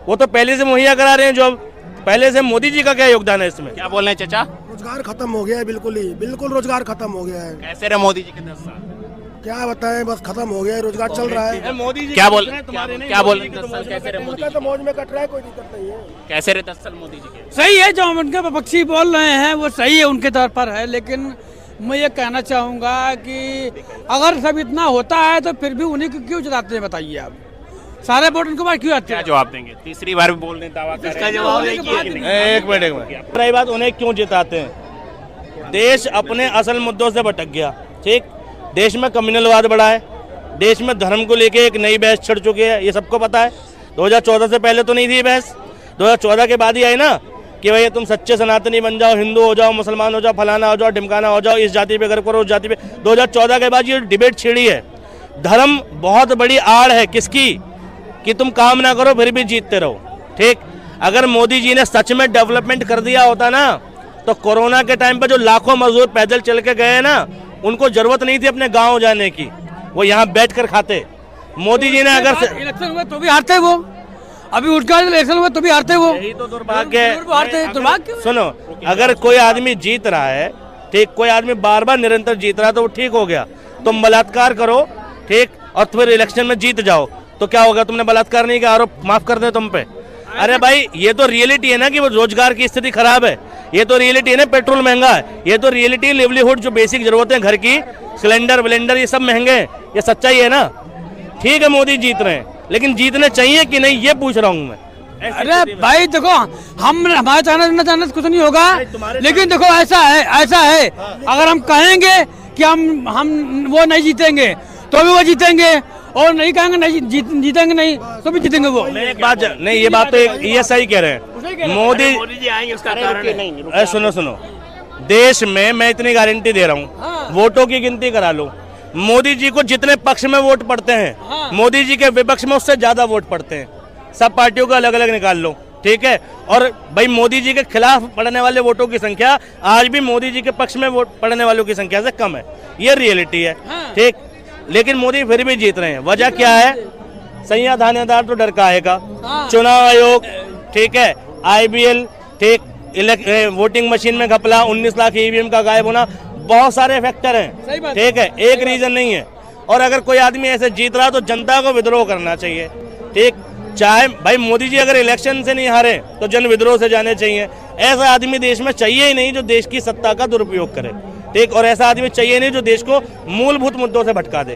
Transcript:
वो तो पहले से मुहैया करा रहे हैं जॉब। पहले से मोदी जी का क्या योगदान है इसमें? क्या बोल रहे हैं चाचा? रोजगार खत्म हो गया है, बिल्कुल रोजगार खत्म हो गया है। कैसे रहे मोदी जी के 10 साल? क्या बताएं, बस खत्म हो गया है, रोजगार चल रहा है। मोदी जी क्या बोल तुम्हारे नहीं, क्या बोल मोदी जी के 10 साल कैसे रहे मोदी उनका जी तो मौज में कट रहा है, कोई दिक्कत नहीं है। के? कैसे रहे 10 साल मोदी जी के? सही है, जो उनके विपक्षी बोल रहे हैं वो सही है, उनके तौर पर है। लेकिन मैं ये कहना चाहूँगा कि अगर सब इतना होता है तो फिर भी उन्हीं को क्यों जिताते हैं, बताइए आप। सारे वोट उनके पास क्यों आते क्या हैं? जवाब देंगे? तीसरी बार भी बोल रहे हैं, दावा कर रहे हैं। एक मिनट रही बात, उन्हें क्यों जिताते हैं? देश अपने असल मुद्दों से भटक गया। ठीक, देश में कम्युनलवाद बढ़ा है, देश में धर्म को लेके एक नई बहस छिड़ चुकी है, ये सबको पता है। 2014 से पहले तो नहीं थी बहस, 2014 के बाद ही आई ना कि भाई तुम सच्चे सनातनी बन जाओ, हिंदू हो जाओ, मुसलमान हो जाओ, फलाना हो जाओ, ढिमकाना हो जाओ, इस जाति पे गर्व करो, उस जाति पे। 2014 के बाद ये डिबेट छिड़ी है। धर्म बहुत बड़ी आड़ है किसकी, कि तुम काम ना करो फिर भी जीतते रहो। ठीक, अगर मोदी जी ने सच में डेवलपमेंट कर दिया होता ना, तो कोरोना के टाइम पे जो लाखों मजदूर पैदल चल के गए ना, उनको जरूरत नहीं थी अपने गांव जाने की, वो यहाँ बैठ कर खाते। मोदी जी ने अगर इलेक्शन हुए तो भी हारते वो, अभी उनका इलेक्शन हुआ तो भी हारते वो। यही तो दुर्भाग्य है। हारते, दुर्भाग्य। सुनो, अगर कोई आदमी जीत रहा है, ठीक, कोई आदमी बार बार निरंतर जीत रहा है तो वो ठीक हो गया। तुम बलात्कार करो, ठीक, और फिर इलेक्शन में जीत जाओ तो क्या होगा? तुमने बलात्कार नहीं किया, आरोप माफ कर दे तुम पे। अरे भाई, ये तो रियलिटी है ना कि वो रोजगार की स्थिति खराब है। ये तो रियलिटी है ना, पेट्रोल महंगा है। ये तो रियलिटी, लिवलीहुड जो बेसिक जरूरतें घर की, सिलेंडर विलेंडर, ये सब महंगे हैं। ये सच्चाई है ना। ठीक है, मोदी जीत रहे हैं, लेकिन जीतने चाहिए कि नहीं, ये पूछ रहा हूँ मैं। अरे भाई देखो, हम हमारे चाहना कुछ नहीं होगा, लेकिन देखो ऐसा है अगर हम कहेंगे कि हम वो नहीं जीतेंगे तो भी वो जीतेंगे, और नहीं कहेंगे नहीं जीतेंगे नहीं तो भी जीतेंगे वो। एक बात नहीं, ये बात तो ये सही कह रहे हैं मोदी जी आएंगे, उसका कारण नहीं। सुनो, देश में मैं इतनी गारंटी दे रहा हूँ, वोटों की गिनती करा लो। मोदी जी को जितने पक्ष में वोट पड़ते हैं, मोदी जी के विपक्ष में उससे ज्यादा वोट पड़ते हैं। सब पार्टियों को अलग अलग निकाल लो, ठीक है। और भाई मोदी जी के खिलाफ पड़ने वाले वोटों की संख्या आज भी मोदी जी के पक्ष में वोट पड़ने वालों की संख्या से कम है। ये रियलिटी है, ठीक। लेकिन मोदी फिर भी जीत रहे हैं। वजह क्या है? सैया थानेदार तो डर का आएगा, चुनाव आयोग, ठीक है, IBL, ठीक, वोटिंग मशीन में घपला, 19 लाख EVM का गायब होना, बहुत सारे फैक्टर हैं, ठीक है, एक रीजन नहीं है। और अगर कोई आदमी ऐसे जीत रहा तो जनता को विद्रोह करना चाहिए, ठीक। चाहे भाई मोदी जी अगर इलेक्शन से नहीं हारे तो जन विद्रोह से जाने चाहिए। ऐसा आदमी देश में चाहिए ही नहीं जो देश की सत्ता का दुरुपयोग करे, ठीक। और ऐसा आदमी चाहिए नहीं जो देश को मूलभूत मुद्दों से भटका दे।